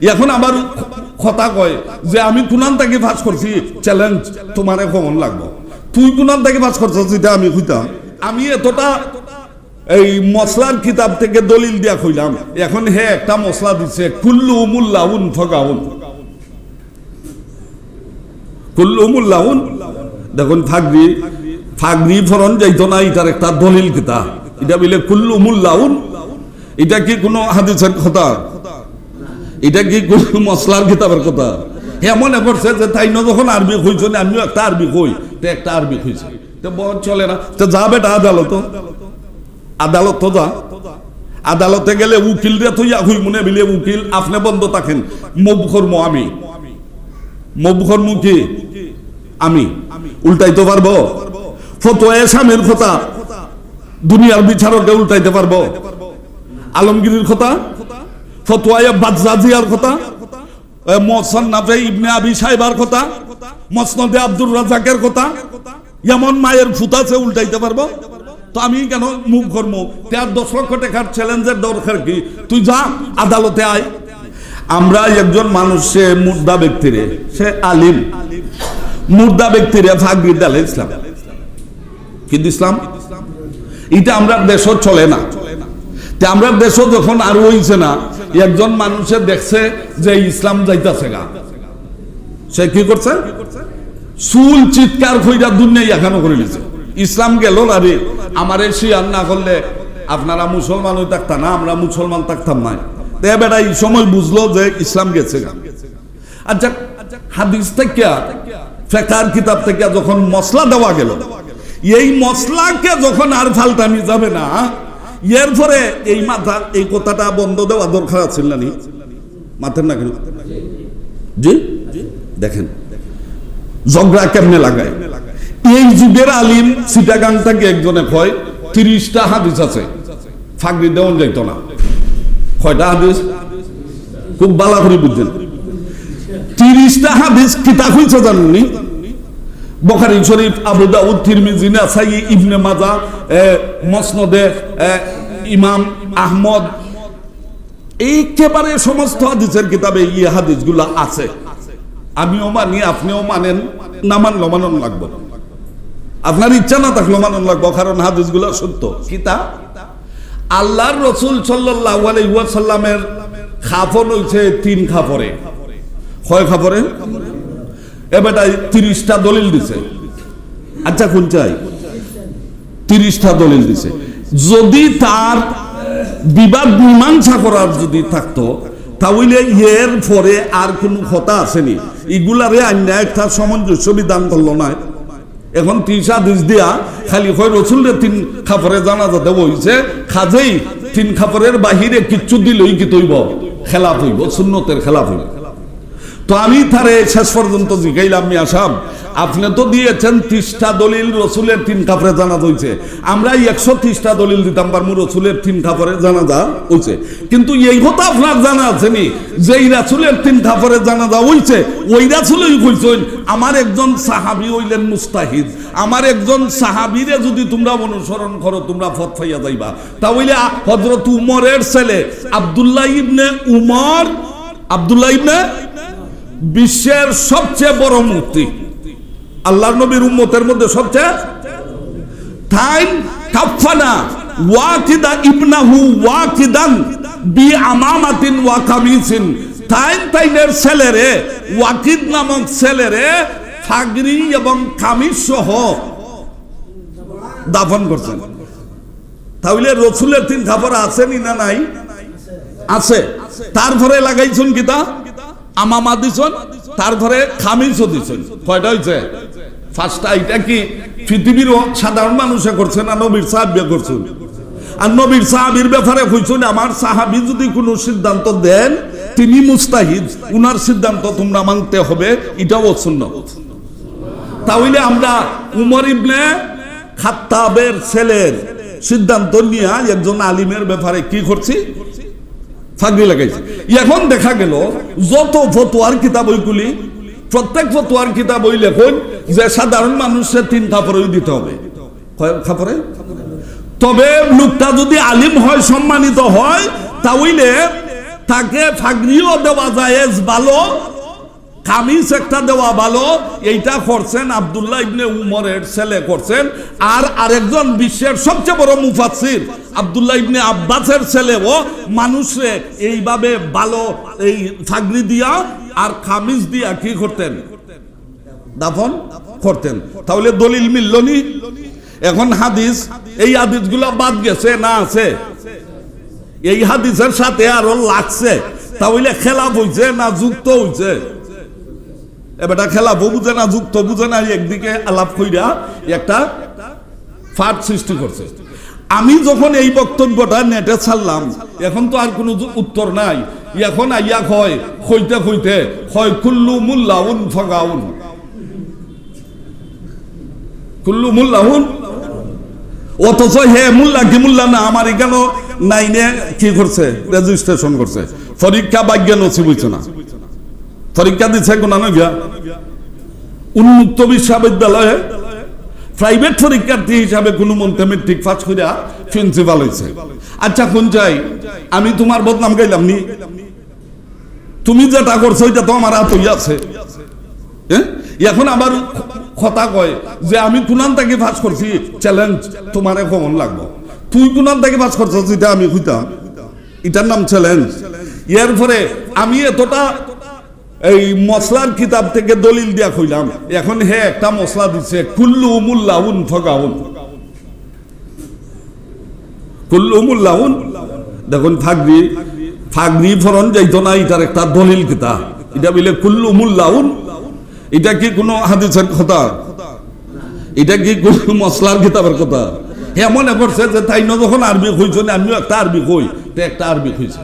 এখন আবার কথা কয় যে আমি কোনান থেকে পাস করছি, চ্যালেঞ্জ তোমারে কমন লাগবো। তুই কোনান থেকে পাস করছিস যেটা আমি কইতাম। আমি এতটা এই মশলার কিতাব থেকে দলিল দিয়া কইলাম, এখন হে একটা মশলা দিচ্ছে কুল্লু মুল্লাউন ফগাউন, কুল্লু মুল্লাউন। দেখুন ফাগরি ফাগরি ফরন যাইতো না, এটার একটা দলিল কিতাব। এটা বলে কুল্লু মুল্লাউন, এটা কি কোনো হাদিসের কথা? এটা কি কোন মশলার কিতাবের কথা? এমন করছে যে তাই না, যখন আরবি কইছ আমিও একটা আরবি কই, তো একটা আরবি কইছে, তো বল চলে না। তো যা বেটা আদালত, আদালত তো যা। আদালতে গেলে উকিল রে তুই হই মনে বিলে উকিল আপনি বন্ধ থাকেন, মবখরম আমি, মবখরম কি আমি উল্টাইতে পারবো? ফতোয়া স্বামীর কথা দুনিয়ার বিচারকে উল্টাইতে পারবো? আলমগীরের কথা, ফতোয়া বাদজাজিয়ার কথা, মুসান্নাফে ইবনে আবি শাইবার কথা, মুসনাদে আব্দুর রাজ্জাকের কথা, এমন মায়ের ফুতাছে উল্টাইতে পারবো? তো আমি কেন মুখ করবো? তার 10 লক্ষ টাকার চ্যালেঞ্জের দরকার কি? তুই যা আদালতে আয়। আমরা একজন মানুষ, সে মুর্দা ব্যক্তিরে, সে আলিম, মুর্দা ব্যক্তিরে ফাগরি ডালে ইসলাম, কিন্তু ইসলাম এটা আমরা দেশও চলে না। আমরা দেশও যখন আরো হইছে না, একজন মানুষে দেখছে যে ইসলাম যাইতাছে গা, সে কি করছে? চুল চিৎকার কইরা দুনিয়া এখানো করে নিছে, ইসলাম গেল না রে। আমারে শিয়ার না করলে আপনারা মুসলমান হই থাকতাম না, আমরা মুসলমান থাকতাম না। বেটা এই সময় বুঝলো যে ইসলাম গেছে গা। আচ্ছা, হাদিস থেকে ফিকহের কিতাব থেকে যখন মশলা দেওয়া গেল, এই মশলাকে যখন আর ফালতামি যাবে না, এরপরে এই মাথা এই কথাটা বন্ধ দেওয়া দরকার আছে না? মাথের না কেন? জি দেখেন ঝগড়া কেমনে লাগায়। এই যুগের আলিম চিটাগাং থেকে একজনে কয় 30টা হাদিস আছে ফাগরি দেওয়া যাইত না। কয়টা হাদিস? খুব ভালো করে বুঝছেন। 30টা হাদিস কিতাব হইছে জানেননি? বুখারী শরীফ, আবু দাউদ, তিরমিজি, নাসাই, ইবনে মাজাহ, মুসনাদে ইমাম আহমদ, একেবারে সমস্ত হাদিসের কিতাবে এই হাদিসগুলো আছে। আমিও মানি, আপনিও মানেন, না মানলো মানন লাগবে, আপনার ইচ্ছা না থাকলো মানন লাগবে, কারণ হাদিসগুলো সত্য। কিতাব আল্লাহর রাসূল সাল্লাল্লাহু আলাইহি ওয়াসাল্লামের খাফন হইছে 3 খাফরে। কয় খাফরে? এবারে 30টা দলিল দিছে। আচ্ছা কোন চাই? 30টা দলিল দিছে। যদি তার বিবাদ মীমাংসা করার যদি থাকতো, তাহলে এর পরে আর কোন কথা আসেনি। এগুলারে আইনা একটা সামঞ্জস্য বিধান করলো না। এখন 30 হাদিস দিয়া খালি কয় রাসূলের 3 খাফরে জানাজা দেব হইছে, খাজেই 3 খাফরের বাহিরে কিচ্ছু দিলই কি তৈব খেলাফ হইব, সুন্নতের খেলাফ হইব। তো আমি তারে শেষ পর্যন্ত জিজ্ঞাইলাম, মিয়া সাহেব আপনি তো দিয়েছেন 30টা দলিল রাসূলের 3 কাপড়ে জানাজা হইছে, আমরা 130টা দলিল দিতাম পারমু রাসূলের 3 কাপড়ে জানাজা হইছে। কিন্তু এই কথা আপনার জানা আছে নি যে এই রাসূলের 3 কাপড়ে জানাজা হইছে, ওই রাসূলই কইছেন আমার একজন সাহাবী হইলেন মুস্তাহিদ, আমার একজন সাহাবীরে যদি তোমরা অনুসরণ করো তোমরা ফত পাইয়া যাইবা। তাহলে হযরত উমরের ছেলে আব্দুল্লাহ ইবনে উমর, আব্দুল্লাহ ইবনে বিশ্বের সবচেয়ে বড় মুফতি, আল্লাহর নবীর উম্মতের মধ্যে সবচেয়ে, তাই কাফানা ওয়াকিদা ইবনাহু ওয়াকিদান বি আমামাতিন ওয়া কামিসিন, তাইনের ছেলেরে ওয়াকিদ নামক ছেলেরে ফাগরি এবং কামিজ সহ দাফন করছেন। তাহলে রাসূলের 3 কাপড় আছে না নাই? আছে। তারপরে লাগাইছেন কিতা আমামা দিছেন, তারপরে খামিজও দিছেন। কয়টা হইছে? 5টা। এটা কি পৃথিবীর সাধারণ মানুষে করছে না নবীর সাহাবী করছেন? আর নবীর সাহাবীর ব্যাপারে কইছেন আমার সাহাবী যদি কোনো সিদ্ধান্ত দেন তিনি মুস্তাহিদ, উনার সিদ্ধান্ত তোমরা মানতে হবে, এটাও সুন্নাত। তাহলে আমরা উমর ইবনে খাত্তাবের ছেলের সিদ্ধান্ত নিয়ে একজন আলিমের ব্যাপারে কি করছি? ফাগরি লাগাইছে। এখন দেখা গেল যত ফতোয়ার কিতাব ওইগুলি, প্রত্যেক ফতোয়ার কিতাব ওই লেখন যে সাধারণ মানুষের 3 কাপড়ই দিতে হবে। কয় কাপড়ে? তবে লোকটা যদি আলিম হয়, সম্মানিত হয়, তাহলে তাকে ফাগরিও দেওয়া জায়েজ ভালো, কামিজ একটা দেওয়া ভালো। এইটা করছেন আব্দুল্লাহ ইবনে উমরের ছেলে করছেন। আর আরেকজন বিশ্বের সবচেয়ে বড় মুফাসসির আব্দুল্লাহ ইবনে আব্বাসের ছেলেও মানুষে এইভাবে ভালো এই ফাগরি দিয়া আর কামিজ দিয়া কি করতেন, দাফন করতেন। তাহলে দলিল মিললনি। এখন হাদিস, এই হাদিসগুলো বাদ গেছে না আছে? এই হাদিসের সাথে আরো লাগছে, তাহলে খেলাফ হইছে না যুক্ত হইছে? এবারটা খেলাফ বুঝে না যুক্ত বুঝে না, একদিকে আলাপ কইরা একটা ফাট সৃষ্টি করছে। আমি যখন এই বক্তব্যটা নেটে ছাড়লাম, এখন তো আর কোনো উত্তর নাই। এখন আইয়া কয় কইতে কইতে হয় কুল্লু মুল্লাউন ফাগাউন, কুল্লু মুল্লাউন। অথচ হে মুল্লা কি মুল্লা না, আমার এখানে নাইনে কি করছে, রেজিস্ট্রেশন করছে, পরীক্ষা ভাগ্য নসিব হইছে না, পরীক্ষা দিচ্ছে কোন উন্মুক্ত বিশ্ববিদ্যালয়ে প্রাইভেট পরীক্ষার্থী হিসাবে কোন মন্ত্রী মেট্রিক পাস করিয়া প্রিন্সিপাল হয়েছে। আচ্ছা কোন চাই, আমি তোমার বদনাম গাইলাম নি? তুমি যেটা করছো ওইটা তো আমার হাত আছে। এখন আবার কথা কয় যে আমি কোনান থেকে পাস করছি, চ্যালেঞ্জ তোমারে কমন লাগবো। তুই কোনান থেকে পাস করছিস এটা আমি কইতাম, এটার নাম চ্যালেঞ্জ। এরপরে আমি এতটা এই মশলার কিতাব থেকে দলিল দিয়া কইলাম, এখন হে একটা মশলা দিচ্ছে কুল্লু মুল্লাউন ফাগাউন, কুল্লু মুল্লাউন। দেখুন ফাগরি ফাগরি ফরন যাইতো না, এটার একটা দলিল কিতাব। এটা বলে কুল্লু মুল্লাউন, এটা কি কোনো হাদিসের কথা? এটা কি কোনো মশলার কিতাবের কথা? হ্যাঁ মনে করছে যে তাই না, যখন আরবি হইছে আমিও একটা আরবি কই, তো একটা আরবি হইছে।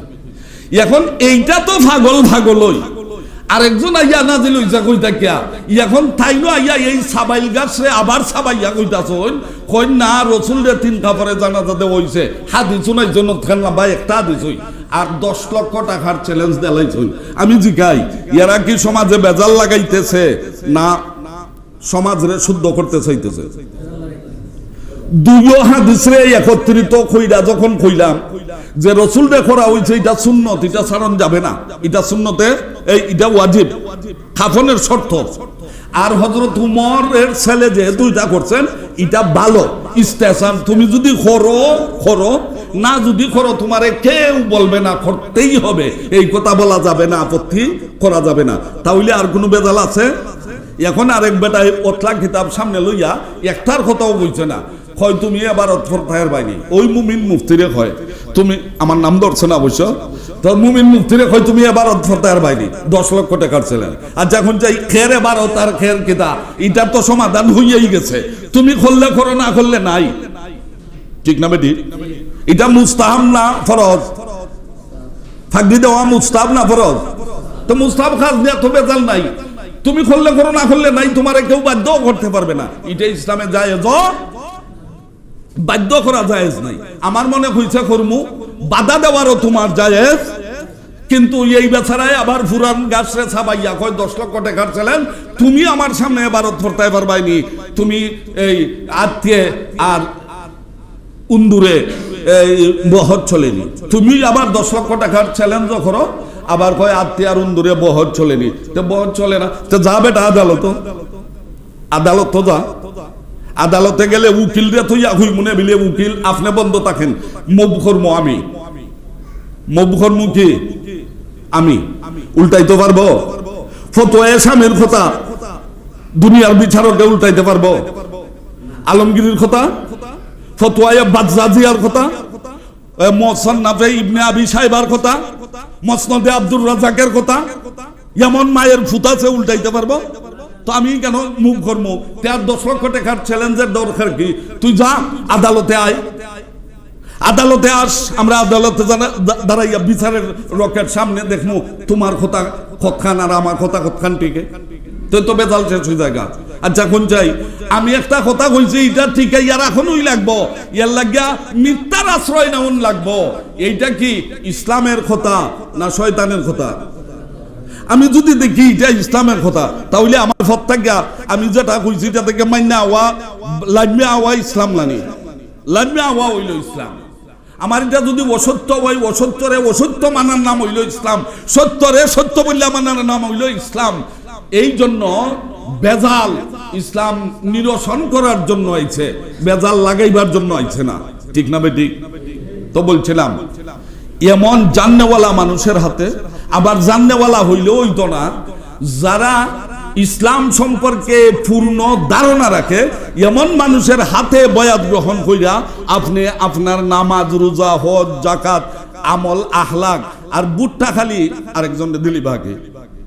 এখন এইটা তো পাগল পাগলই। আরেকজন আইয়া নাজিল হইছে কইতা কিয়া, এখন তাইনো আইয়া এই সাবাইল গাছরে আবার সাবাইয়া কইতাছন, কই না রসুল রে 3 কাপড়ে জানাজাতে হইছে, হাদিস শুনাই জন্য খেলনা ভাই একটা হাদিস হই আর 10 লক্ষ টাকার চ্যালেঞ্জ দেলাইছই। আমি জিগাই এরা কি সমাজে বেজাল লাগাইতেছে না সমাজরে শুদ্ধ করতে চাইতেছে? দুইও হাদিসরে একত্রিত কইরা যখন কইলাম যে রসুল রে করা হইছে এটা সুন্নত, এটা ছাড়ন যাবে না, এটা সুন্নতে এটা ওয়াজিব, কাফনের শর্ত। আর হযরত উমরের ছেলে যে দুইটা করছেন এটা ভালো স্টেশন, তুমি যদি করো করো, না যদি করো তোমারে কেউ বলবে না, করতেই হবে এই কথা বলা যাবে না, আপত্তি করা যাবে না। তাহলে আর কোনো বেজাল আছে? এখন আরেক বেটাই ওতলা কিতাব সামনে লইয়া একটার কথাও বলছে না, হয় তুমি এবার অর্থায়ের বাইনি। ওই মুমিন মুফতিরে হয়, তুমি আমার নাম ধরছে না অবশ্য, তো মুমিন মুফতিরে হয় তুমি এবার অর্থায়ের বাইনি 10 লক্ষ টাকার ছিলেন। আর যখন চাই খের এবার তার খের কিতা, এটার তো সমাধান হইয়াই গেছে, তুমি করলে করো না করলে নাই, ঠিক না বেটি? এটা মুস্তাহাব না ফরজ? ফাগরি দেওয়া মুস্তাহাব না ফরজ? তো মুস্তাহাব খাস দেওয়া তো বেজাল নাই, তুমি করলে করো না করলে নাই, তোমার কেউ বাধ্য করতে পারবে না। এটা ইসলামে জায়েজ, বাধ্য করা জায়েজ নাই। আমার মনে হইছে কর্মু বাধা দেওয়ারও তোমার জায়েজ, কিন্তু এই বেচারায় আবার ফুরান গাছরে ছাবাইয়া কয় 10 লক্ষ টাকার ছিলেন, তুমি আমার সামনে এবারত করতে পারবাইনি, তুমি এই আত্মীয় আর উন্দুরে বহর চলেনি, তুমি আবার 10 লক্ষ টাকার চ্যালেঞ্জ করো, আবার কয় আত্মীয় আর উন্দুরে বহর চলেনি। তো বহর চলে না, তো যা বেটা আদালত, আদালত তো যা। আদালতে গেলে উকিল রে তুই হই মনে বিলে উকিল আপনি বন্ধ থাকেন, মবখর মো আমি, মবখর মু কি আমি, উল্টাইতে পারবো? ফতোয়া স্বামীর কথা দুনিয়ার বিচারকে উল্টাইতে পারবো? আলমগীরের কথা, ফতোয়া বাজ্জাজিয়ার কথা, মুসান্নাফে ইবনে আবি শাইবার কথা, মুসনাদে আব্দুর রাজ্জাকের কথা, এমন মায়ের ফুতাছে উল্টাইতে পারবো? তো আমি কেন মুখ করবো? তার 10 লক্ষ টাকার চ্যালেঞ্জের দরকার কি? তুই যা আদালতে আয়, আদালতে আস, আমরা আদালতে দাঁড়াইয়া বিচারের রকের সামনে দেখবো তোমার কথা কতখান আর আমার কথা কতখান টিকে, তুই তো বেজাল শেষ হয়ে জায়গা। আচ্ছা কোন চাই, আমি একটা কথা কইছি এটা ঠিক ইয়ার এখনই লাগবো, ইয়ার লাগিয়া মিথ্যার আশ্রয় নেওন লাগবো। এইটা কি ইসলামের কথা না শয়তানের কথা? আমি যদি দেখি এটা ইসলামের কথা, তাহলে আমার ফত্তাকা আমি যেটা কইছি এটা থেকে মাইনা আওয়া লাগবে, আওয়া ইসলাম লানি লাগবে, আওয়া হইল ইসলাম। আমার এটা যদি অসত্য হয়, অসত্যরে অসত্য মানার নাম হইল ইসলাম, সত্যরে সত্য বললে মানার নাম হইল ইসলাম। এই জন্য বেজাল ইসলাম নিরসন করার জন্য আইছে, বেজাল লাগাইবার জন্য আইছে না। ঠিক না বেটি? তো বলছিলাম এমন জাননেওয়ালা মানুষের হাতে, আবার জাননেওয়ালা হইলেও হইতো না, যারা ইসলাম সম্পর্কে পূর্ণ ধারণা রাখে এমন মানুষের হাতে বয়াত গ্রহণ কইরা আপনি আপনার নামাজ, রোজা, হজ, যাকাত, আমল, আখলাক আর বুটটা খালি আরেকজনের দিলি বাকি।